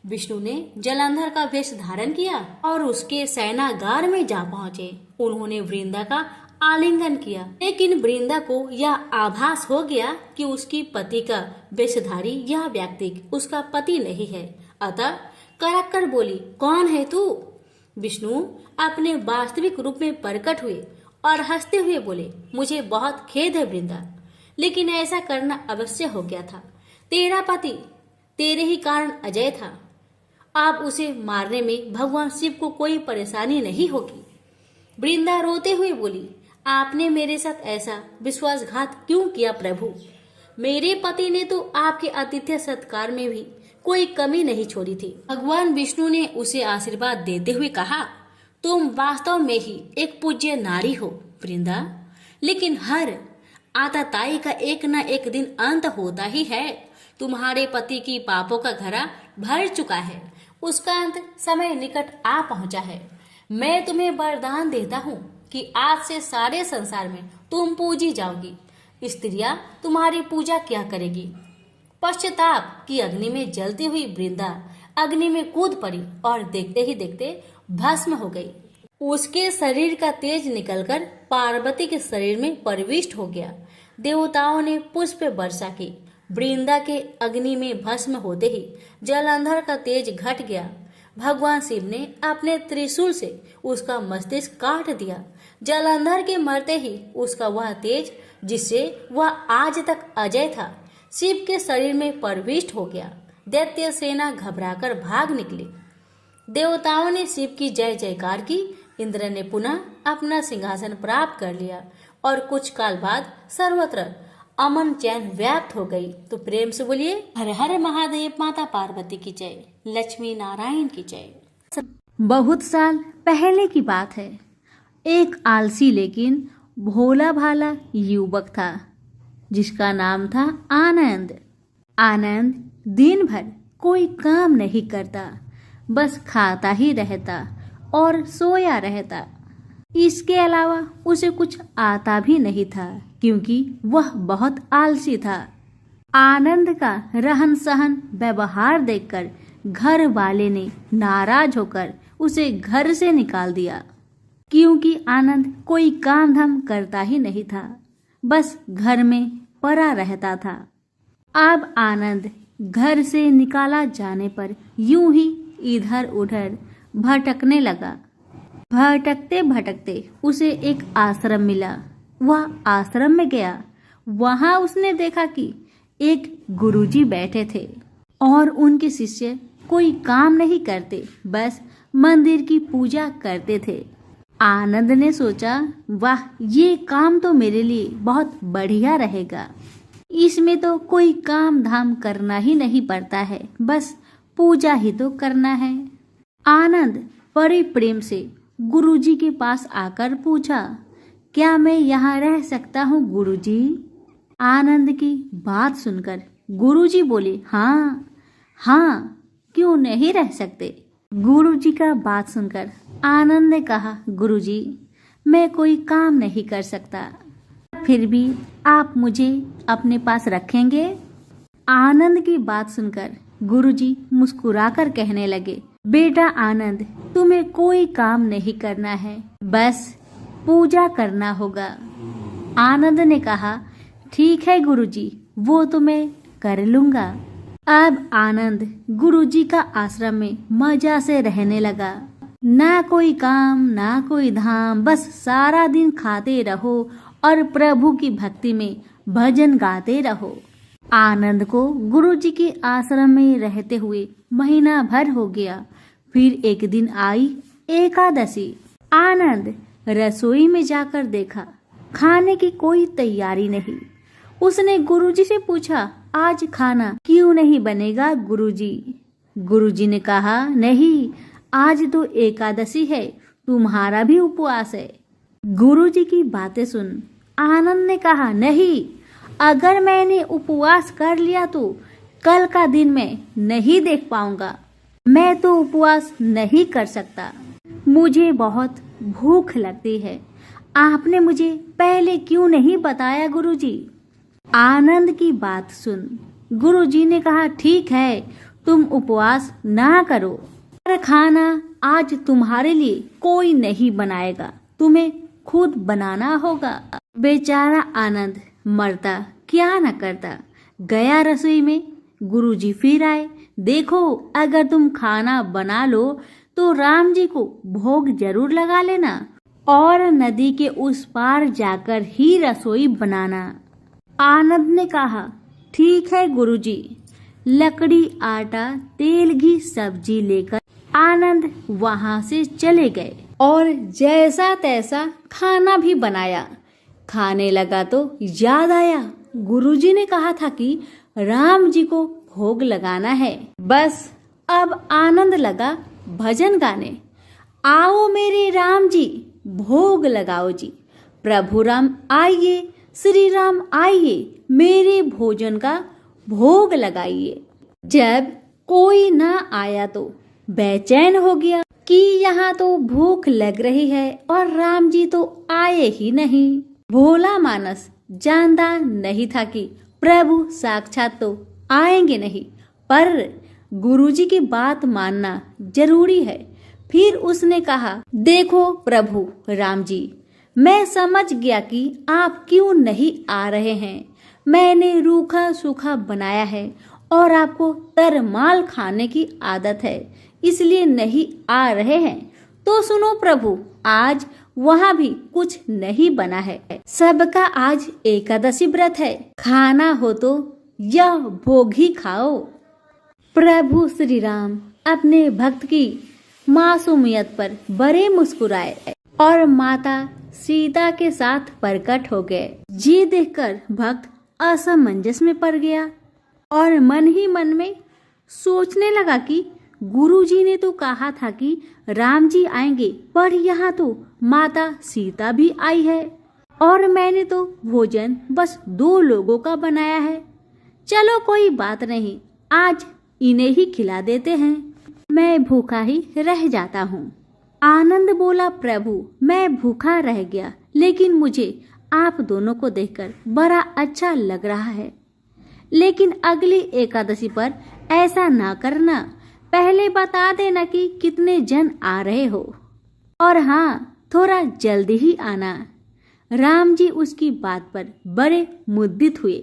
विष्णु ने जलंधर का वेश धारण किया और उसके सेनागार में जा पहुंचे। उन्होंने वृंदा का आलिंगन किया, लेकिन वृंदा को यह आभास हो गया कि उसकी पति का वेशधारी यह व्यक्ति उसका पति नहीं है। अतः कड़क कर बोली, कौन है तू? विष्णु अपने वास्तविक रूप में प्रकट हुए और हंसते हुए बोले, मुझे बहुत खेद है वृंदा, लेकिन ऐसा करना अवश्य हो गया था। तेरा पति तेरे ही कारण अजय था। अब उसे मारने में भगवान शिव को कोई परेशानी नहीं होगी। वृंदा रोते हुए बोली, आपने मेरे साथ ऐसा विश्वासघात क्यों किया प्रभु? मेरे पति ने तो आपके आतिथ्य सत्कार में भी कोई कमी नहीं छोड़ी थी। भगवान विष्णु ने उसे आशीर्वाद देते हुए कहा, तुम वास्तव में ही एक पूज्य नारी हो वृंदा, लेकिन हर आतताई का एक न एक दिन अंत होता ही है। तुम्हारे पति की पापों का घड़ा भर चुका है, उसका अंत समय निकट आ पहुंचा है। मैं तुम्हें वरदान देता हूँ कि आज से सारे संसार में तुम पूजी जाओगी। स्त्रियां तुम्हारी पूजा क्या करेगी? पश्चाताप की अग्नि में जलती हुई वृंदा अग्नि में कूद पड़ी और देखते ही देखते भस्म हो गई। उसके शरीर का तेज निकलकर पार्वती के शरीर में प्रविष्ट हो गया। देवताओं ने पुष्प वर्षा की। वृंदा के अग्नि में भस्म होते ही जलंधर का तेज घट गया। भगवान शिव ने अपने त्रिशूल से उसका मस्तिष्क काट दिया। जलंधर के मरते ही उसका वह तेज जिससे वह आज तक अजय था, शिव के शरीर में प्रविष्ट हो गया। दैत्य सेना घबराकर भाग निकली। देवताओं ने शिव की जय जयकार की। इंद्र ने पुनः अपना सिंहासन प्राप्त कर लिया और कुछ काल बाद सर्वत्र अमन चैन व्याप्त हो गई। तो प्रेम से बोलिए, हर हर महादेव, माता पार्वती की जय, लक्ष्मी नारायण की जय। बहुत साल पहले की बात है। एक आलसी लेकिन भोला भाला युवक था जिसका नाम था आनंद। आनंद दिन भर कोई काम नहीं करता, बस खाता ही रहता और सोया रहता। इसके अलावा उसे कुछ आता भी नहीं था, क्योंकि वह बहुत आलसी था। आनंद का रहन सहन व्यवहार देखकर घर वाले ने नाराज होकर उसे घर से निकाल दिया, क्योंकि आनंद कोई काम धाम करता ही नहीं था, बस घर में पड़ा रहता था। अब आनंद घर से निकाला जाने पर यूं ही इधर उधर भटकने लगा। भटकते भटकते उसे एक आश्रम मिला। वह आश्रम में गया। वहां उसने देखा कि एक गुरुजी बैठे थे और उनके शिष्य कोई काम नहीं करते, बस मंदिर की पूजा करते थे। आनंद ने सोचा, वाह, ये काम तो मेरे लिए बहुत बढ़िया रहेगा। इसमें तो कोई काम धाम करना ही नहीं पड़ता है, बस पूजा ही तो करना है। आनंद बड़े प्रेम से गुरुजी के पास आकर पूछा, क्या मैं यहाँ रह सकता हूँ गुरुजी? आनंद की बात सुनकर गुरुजी बोले, हाँ हाँ, क्यों नहीं रह सकते। गुरुजी का बात सुनकर आनंद ने कहा, गुरुजी, मैं कोई काम नहीं कर सकता, फिर भी आप मुझे अपने पास रखेंगे? आनंद की बात सुनकर गुरुजी मुस्कुराकर कहने लगे, बेटा आनंद, तुम्हें कोई काम नहीं करना है, बस पूजा करना होगा। आनंद ने कहा, ठीक है गुरुजी, वो तो मैं कर लूंगा। अब आनंद गुरुजी का आश्रम में मजा से रहने लगा। ना कोई काम ना कोई धाम, बस सारा दिन खाते रहो और प्रभु की भक्ति में भजन गाते रहो। आनंद को गुरुजी के आश्रम में रहते हुए महीना भर हो गया। फिर एक दिन आई एकादशी। आनंद रसोई में जाकर देखा, खाने की कोई तैयारी नहीं। उसने गुरुजी से पूछा, आज खाना क्यों नहीं बनेगा गुरुजी? गुरुजी ने कहा, नहीं, आज तो एकादशी है, तुम्हारा भी उपवास है। गुरुजी की बातें सुन आनंद ने कहा, नहीं, अगर मैंने उपवास कर लिया तो कल का दिन मैं नहीं देख पाऊंगा। मैं तो उपवास नहीं कर सकता, मुझे बहुत भूख लगती है। आपने मुझे पहले क्यों नहीं बताया गुरुजी? आनंद की बात सुन गुरुजी ने कहा, ठीक है, तुम उपवास ना करो, पर खाना आज तुम्हारे लिए कोई नहीं बनाएगा, तुम्हें खुद बनाना होगा। बेचारा आनंद मरता क्या न करता। गया रसोई में। गुरुजी फिर आए, देखो, अगर तुम खाना बना लो तो राम जी को भोग जरूर लगा लेना और नदी के उस पार जाकर ही रसोई बनाना। आनंद ने कहा, ठीक है गुरुजी। लकड़ी, आटा, तेल, घी, सब्जी लेकर आनंद वहां से चले गए और जैसा तैसा खाना भी बनाया। खाने लगा तो याद आया, गुरुजी ने कहा था कि राम जी को भोग लगाना है। बस अब आनंद लगा भजन गाने, आओ मेरे राम जी, भोग लगाओ जी, प्रभु राम आइए, श्री राम आइए, मेरे भोजन का भोग लगाइए। जब कोई ना आया तो बेचैन हो गया कि यहाँ तो भूख लग रही है और राम जी तो आए ही नहीं। भोला मानस जानता नहीं था कि प्रभु साक्षात तो आएंगे नहीं, पर गुरुजी की बात मानना जरूरी है। फिर उसने कहा, देखो प्रभु राम जी, मैं समझ गया कि आप क्यों नहीं आ रहे हैं। मैंने रूखा सूखा बनाया है और आपको तरमाल खाने की आदत है, इसलिए नहीं आ रहे हैं। तो सुनो प्रभु, आज वहाँ भी कुछ नहीं बना है। सबका आज एकादशी व्रत है, खाना हो तो यह भोग ही खाओ। प्रभु श्री राम अपने भक्त की मासूमियत पर बड़े मुस्कुराए और माता सीता के साथ प्रकट हो गए। ये देखकर भक्त असमंजस में पड़ गया और मन ही मन में सोचने लगा कि गुरुजी ने तो कहा था कि राम जी आएंगे, पर यहाँ तो माता सीता भी आई है। और मैंने तो भोजन बस 2 लोगों का बनाया है। चलो कोई बात नहीं, आज इन्हें ही खिला देते हैं, मैं भूखा ही रह जाता हूँ। आनंद बोला, प्रभु मैं भूखा रह गया, लेकिन मुझे आप दोनों को देखकर बड़ा अच्छा लग रहा है। लेकिन अगली एकादशी पर ऐसा ना करना, पहले बता देना कि कितने जन आ रहे हो, और हाँ थोड़ा जल्दी ही आना। राम जी उसकी बात पर बड़े मुद्दित हुए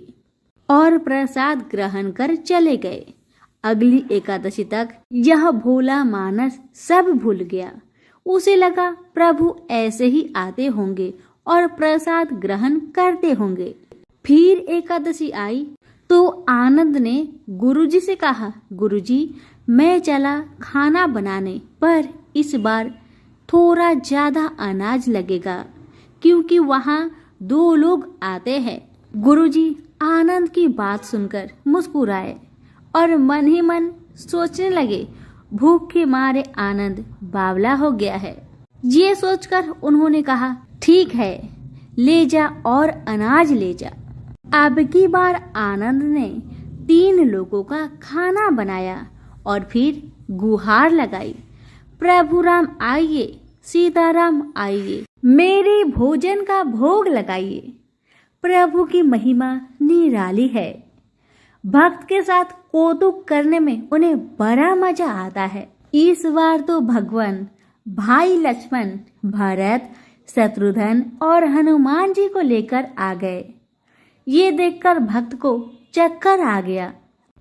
और प्रसाद ग्रहण कर चले गए। अगली एकादशी तक यह भोला मानस सब भूल गया। उसे लगा प्रभु ऐसे ही आते होंगे और प्रसाद ग्रहण करते होंगे। फिर एकादशी आई तो आनंद ने गुरुजी से कहा, गुरुजी मैं चला खाना बनाने, पर इस बार थोड़ा ज्यादा अनाज लगेगा क्योंकि वहाँ 2 लोग आते हैं। गुरुजी आनंद की बात सुनकर मुस्कुराए और मन ही मन सोचने लगे, भूख के मारे आनंद बावला हो गया है। ये सोचकर उन्होंने कहा, ठीक है ले जा और अनाज ले जा। अब की बार आनंद ने 3 लोगों का खाना बनाया और फिर गुहार लगाई, प्रभु राम आइए, सीताराम आइए, मेरे भोजन का भोग लगाइए। प्रभु की महिमा निराली है। भक्त के साथ कौतुक करने में उन्हें बड़ा मजा आता है। इस बार तो भगवान भाई लक्ष्मण, भरत, शत्रुघ्न और हनुमान जी को लेकर आ गए। ये देखकर भक्त को चक्कर आ गया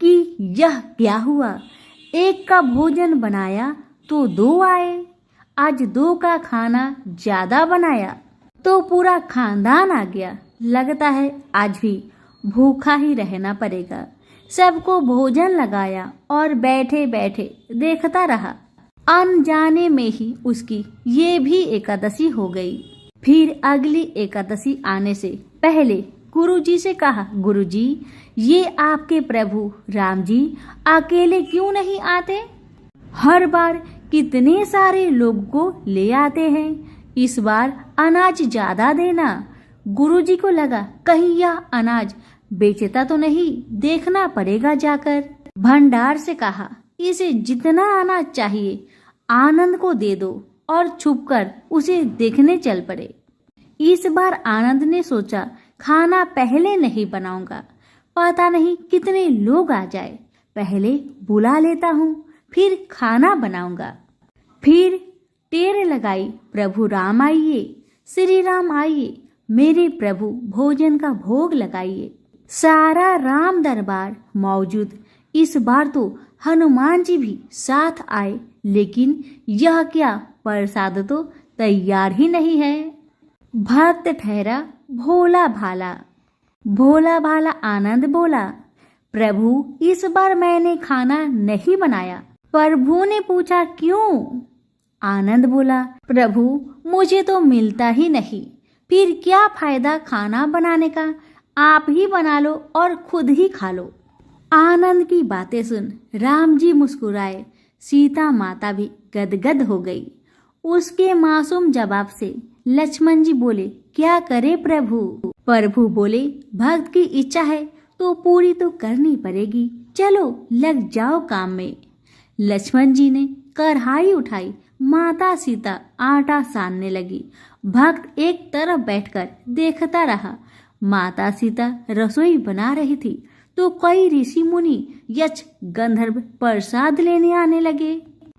कि यह क्या हुआ, एक का भोजन बनाया तो 2 आए, आज 2 का खाना ज्यादा बनाया तो पूरा खानदान आ गया। लगता है आज भी भूखा ही रहना पड़ेगा। सबको भोजन लगाया और बैठे बैठे देखता रहा। अनजाने में ही उसकी ये भी एकादशी हो गई। फिर अगली एकादशी आने से पहले गुरुजी से कहा, गुरुजी ये आपके प्रभु राम जी अकेले क्यों नहीं आते? हर बार कितने सारे लोग को ले आते हैं, इस बार अनाज ज्यादा देना। गुरुजी को लगा कहीं यह अनाज बेचता तो नहीं, देखना पड़ेगा जाकर। भंडार से कहा, इसे जितना अनाज चाहिए आनंद को दे दो और छुपकर उसे देखने चल पड़े। इस बार आनंद ने सोचा, खाना पहले नहीं बनाऊंगा, पता नहीं कितने लोग आ जाए, पहले बुला लेता हूँ फिर खाना बनाऊंगा। फिर टेर लगाई, प्रभु राम आइए, श्री राम आइए, मेरे प्रभु भोजन का भोग लगाइए। सारा राम दरबार मौजूद। इस बार तो हनुमान जी भी साथ आए, लेकिन यह क्या, प्रसाद तो तैयार ही नहीं है। भक्त ठहरा भोला भाला। भोला भाला आनंद बोला, प्रभु इस बार मैंने खाना नहीं बनाया। प्रभु ने पूछा, क्यों? आनंद बोला, प्रभु मुझे तो मिलता ही नहीं, फिर क्या फायदा खाना बनाने का, आप ही बना लो और खुद ही खा लो। आनंद की बातें सुन राम जी मुस्कुराए, सीता माता भी गदगद हो गई। उसके मासूम जवाब से लक्ष्मण जी बोले, क्या करे प्रभु? प्रभु बोले, भक्त की इच्छा है तो पूरी तो करनी पड़ेगी, चलो लग जाओ काम में। लक्ष्मण जी ने कढ़ाई उठाई, माता सीता आटा सानने लगी। भक्त एक तरफ बैठकर देखता रहा। माता सीता रसोई बना रही थी तो कई ऋषि मुनि यक्ष गंधर्व प्रसाद लेने आने लगे।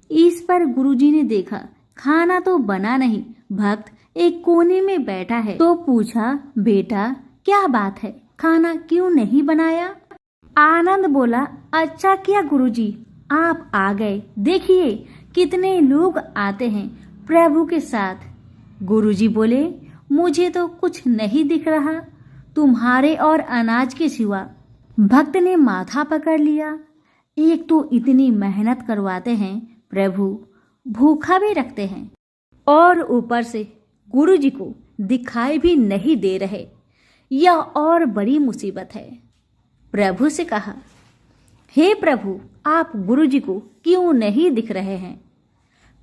इस पर गुरुजी ने देखा खाना तो बना नहीं, भक्त एक कोने में बैठा है, तो पूछा, बेटा क्या बात है, खाना क्यों नहीं बनाया? आनंद बोला, अच्छा किया गुरुजी आप आ गए, देखिए कितने लोग आते हैं प्रभु के साथ। गुरुजी बोले, मुझे तो कुछ नहीं दिख रहा तुम्हारे और अनाज के सिवा। भक्त ने माथा पकड़ लिया, एक तो इतनी मेहनत करवाते हैं प्रभु, भूखा भी रखते हैं और ऊपर से गुरुजी को दिखाई भी नहीं दे रहे, यह और बड़ी मुसीबत है। प्रभु से कहा, हे प्रभु आप गुरुजी को क्यों नहीं दिख रहे हैं?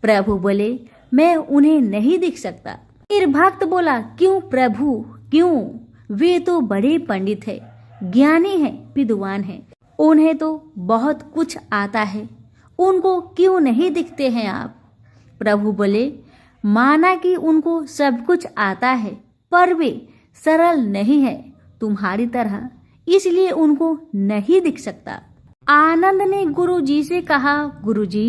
प्रभु बोले, मैं उन्हें नहीं दिख सकता। फिर भक्त बोला, क्यों प्रभु क्यों? वे तो बड़े पंडित है, ज्ञानी है, विद्वान है, उन्हें तो बहुत कुछ आता है, उनको क्यों नहीं दिखते हैं आप? प्रभु बोले, माना कि उनको सब कुछ आता है, पर वे सरल नहीं है तुम्हारी तरह, इसलिए उनको नहीं दिख सकता। आनंद ने गुरु जी से कहा, गुरु जी,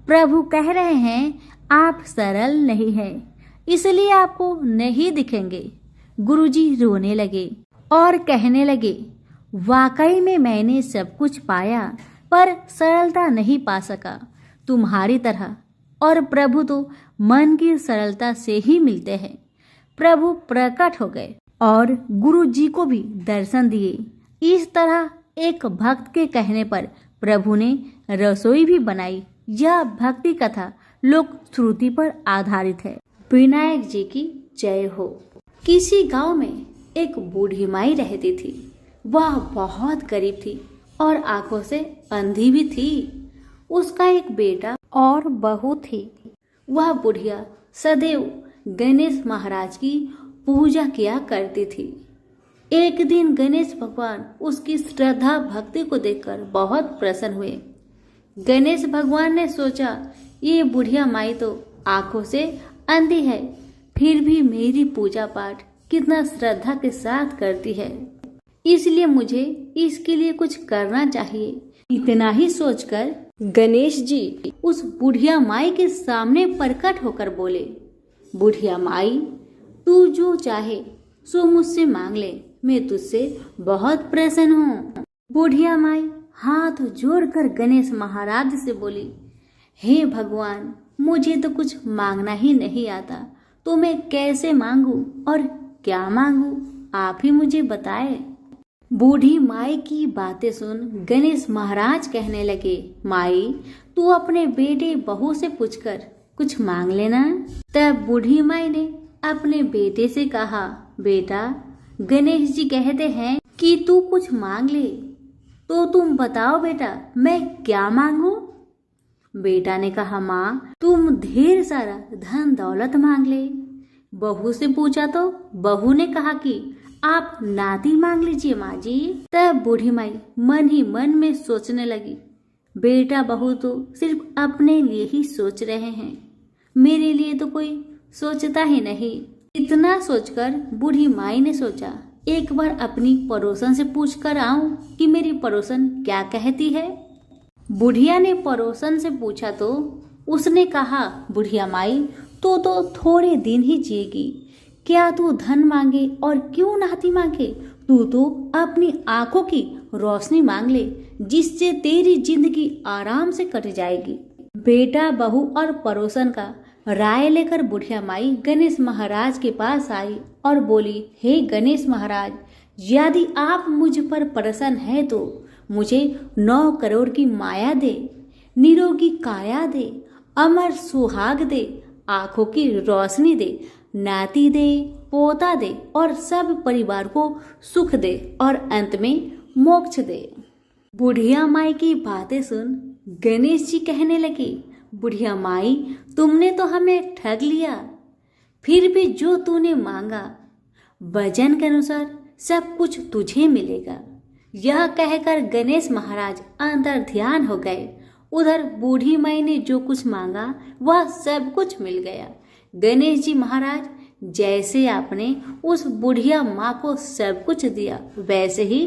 प्रभु कह रहे हैं आप सरल नहीं हैं, इसलिए आपको नहीं दिखेंगे। गुरु जी रोने लगे और कहने लगे, वाकई में मैंने सब कुछ पाया, पर सरलता नहीं पा सका तुम्हारी तरह, और प्रभु तो मन की सरलता से ही मिलते हैं। प्रभु प्रकट हो गए और गुरु जी को भी दर्शन दिए। इस तरह एक भक्त के कहने पर प्रभु ने रसोई भी बनाई। यह भक्ति कथा लोक श्रुति पर आधारित है। विनायक जी की जय हो। किसी गांव में एक बूढ़ी माई रहती थी। वह बहुत गरीब थी और आंखों से अंधी भी थी। उसका एक बेटा और बहू थी। वह बुढ़िया सदैव गणेश महाराज की पूजा किया करती थी। एक दिन गणेश भगवान उसकी श्रद्धा भक्ति को देखकर बहुत प्रसन्न हुए। गणेश भगवान ने सोचा, ये बुढ़िया माई तो आंखों से अंधी है, फिर भी मेरी पूजा पाठ कितना श्रद्धा के साथ करती है, इसलिए मुझे इसके लिए कुछ करना चाहिए। इतना ही सोचकर गणेश जी उस बुढ़िया माई के सामने प्रकट होकर बोले, बुढ़िया माई, तू जो चाहे सो मुझसे मांग ले, मैं तुझसे बहुत प्रसन्न हूँ। बुढ़िया माई हाथ जोड़कर गणेश महाराज से बोली, हे भगवान, मुझे तो कुछ मांगना ही नहीं आता, तो मैं कैसे मांगू और क्या मांगू, आप ही मुझे बताए। बूढ़ी माई की बातें सुन गणेश महाराज कहने लगे, माई, तू अपने बेटे बहू से पूछकर कुछ मांग लेना। तब बूढ़ी माई ने अपने बेटे से कहा, बेटा, गणेश जी कहते हैं कि तू कुछ मांग ले, तो तुम बताओ बेटा, मैं क्या मांगू। बेटा ने कहा, माँ, तुम ढेर सारा धन दौलत मांग ले। बहू से पूछा तो बहू ने कहा कि आप नाती मांग लीजिए माँ जी। तब बूढ़ी माई मन ही मन में सोचने लगी, बेटा बहू तो सिर्फ अपने लिए ही सोच रहे हैं, मेरे लिए तो कोई सोचता ही नहीं। इतना सोचकर बूढ़ी माई ने सोचा, एक बार अपनी पड़ोसन से पूछ कर आऊं कि मेरी पड़ोसन क्या कहती है। बुढ़िया ने पड़ोसन से पूछा तो उसने कहा, बुढ़िया माई, तू तो थोड़े दिन ही जिएगी, क्या तू धन मांगे और क्यों नाती मांगे, तू तो अपनी आंखों की रोशनी मांग ले, जिससे तेरी जिंदगी आराम से कट जाएगी। बेटा बहू और पड़ोसन का राय लेकर बुढ़िया माई गणेश महाराज के पास आई और बोली, हे गणेश महाराज, यदि आप मुझ पर प्रसन्न है तो मुझे 9 करोड़ की माया दे, निरोगी काया दे, अमर सुहाग दे, आंखों की रोशनी दे, नाती दे, पोता दे और सब परिवार को सुख दे और अंत में मोक्ष दे। बुढ़िया माई की बातें सुन गणेश जी कहने लगे, बुढ़िया माई, तुमने तो हमें ठग लिया, फिर भी जो तूने मांगा वजन के अनुसार सब कुछ तुझे मिलेगा। यह कहकर गणेश महाराज अंतर ध्यान हो गए। उधर बूढ़ी माई ने जो कुछ मांगा वह सब कुछ मिल गया। गणेश जी महाराज, जैसे आपने उस बुढ़िया माँ को सब कुछ दिया, वैसे ही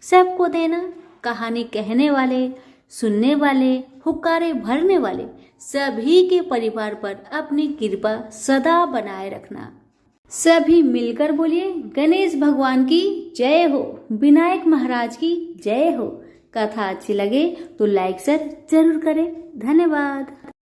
सबको देना। कहानी कहने वाले, सुनने वाले, हुक्कारे भरने वाले सभी के परिवार पर अपनी कृपा सदा बनाए रखना। सभी मिलकर बोलिए, गणेश भगवान की जय हो, विनायक महाराज की जय हो। कथा अच्छी लगे तो लाइक शेयर जरूर करें। धन्यवाद।